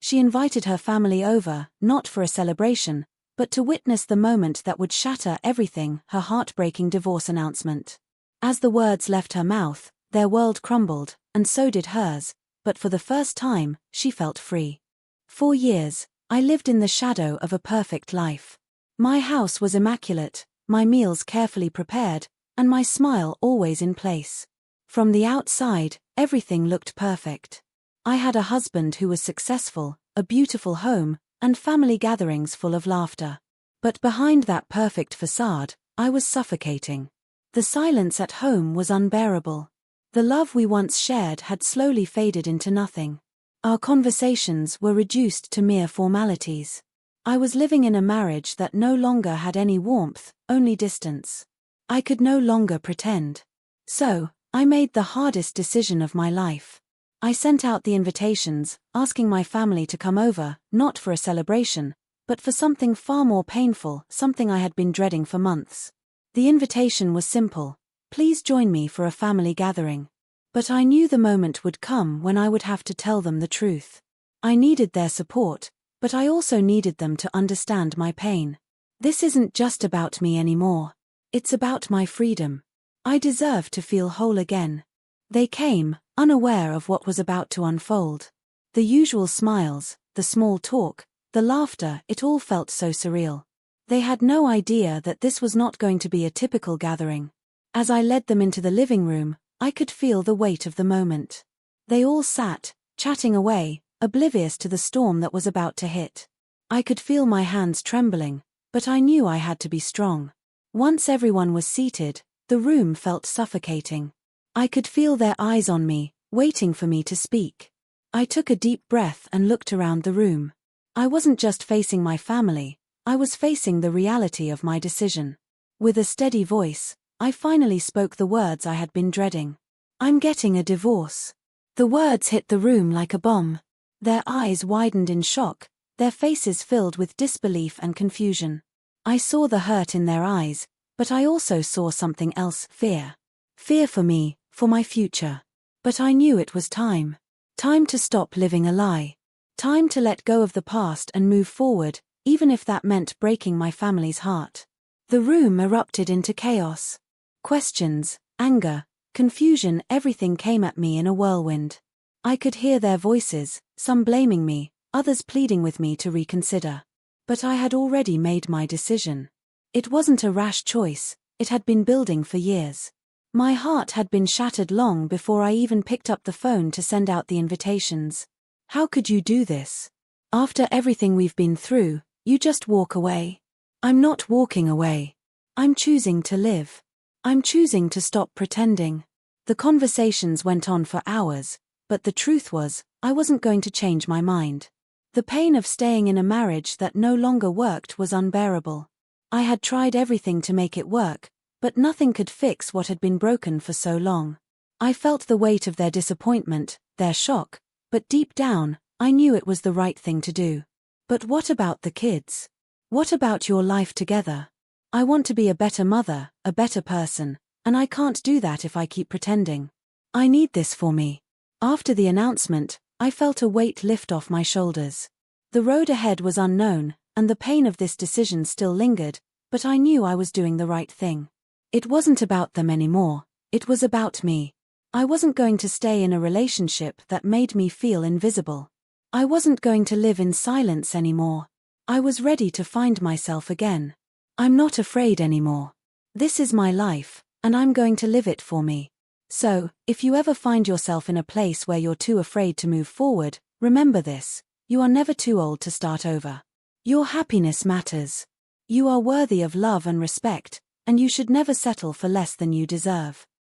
She invited her family over, not for a celebration, but to witness the moment that would shatter everything, her heartbreaking divorce announcement. As the words left her mouth, their world crumbled, and so did hers, but for the first time, she felt free. For years, I lived in the shadow of a perfect life. My house was immaculate, my meals carefully prepared, and my smile always in place. From the outside, everything looked perfect. I had a husband who was successful, a beautiful home, and family gatherings full of laughter. But behind that perfect facade, I was suffocating. The silence at home was unbearable. The love we once shared had slowly faded into nothing. Our conversations were reduced to mere formalities. I was living in a marriage that no longer had any warmth, only distance. I could no longer pretend. So, I made the hardest decision of my life. I sent out the invitations, asking my family to come over, not for a celebration, but for something far more painful, something I had been dreading for months. The invitation was simple: please join me for a family gathering. But I knew the moment would come when I would have to tell them the truth. I needed their support, but I also needed them to understand my pain. This isn't just about me anymore. It's about my freedom. I deserve to feel whole again. They came, unaware of what was about to unfold. The usual smiles, the small talk, the laughter, it all felt so surreal. They had no idea that this was not going to be a typical gathering. As I led them into the living room, I could feel the weight of the moment. They all sat, chatting away, oblivious to the storm that was about to hit. I could feel my hands trembling, but I knew I had to be strong. Once everyone was seated, the room felt suffocating. I could feel their eyes on me, waiting for me to speak. I took a deep breath and looked around the room. I wasn't just facing my family, I was facing the reality of my decision. With a steady voice, I finally spoke the words I had been dreading. I'm getting a divorce. The words hit the room like a bomb. Their eyes widened in shock, their faces filled with disbelief and confusion. I saw the hurt in their eyes, but I also saw something else: fear. Fear for me, for my future. But I knew it was time. Time to stop living a lie. Time to let go of the past and move forward, even if that meant breaking my family's heart. The room erupted into chaos. Questions, anger, confusion, everything came at me in a whirlwind. I could hear their voices, some blaming me, others pleading with me to reconsider. But I had already made my decision. It wasn't a rash choice, it had been building for years. My heart had been shattered long before I even picked up the phone to send out the invitations. How could you do this? After everything we've been through, you just walk away? I'm not walking away. I'm choosing to live. I'm choosing to stop pretending. The conversations went on for hours, but the truth was, I wasn't going to change my mind. The pain of staying in a marriage that no longer worked was unbearable. I had tried everything to make it work, but nothing could fix what had been broken for so long. I felt the weight of their disappointment, their shock, but deep down, I knew it was the right thing to do. But what about the kids? What about your life together? I want to be a better mother, a better person, and I can't do that if I keep pretending. I need this for me. After the announcement, I felt a weight lift off my shoulders. The road ahead was unknown, and the pain of this decision still lingered, but I knew I was doing the right thing. It wasn't about them anymore, it was about me. I wasn't going to stay in a relationship that made me feel invisible. I wasn't going to live in silence anymore. I was ready to find myself again. I'm not afraid anymore. This is my life, and I'm going to live it for me. So, if you ever find yourself in a place where you're too afraid to move forward, remember this: you are never too old to start over. Your happiness matters. You are worthy of love and respect, and you should never settle for less than you deserve.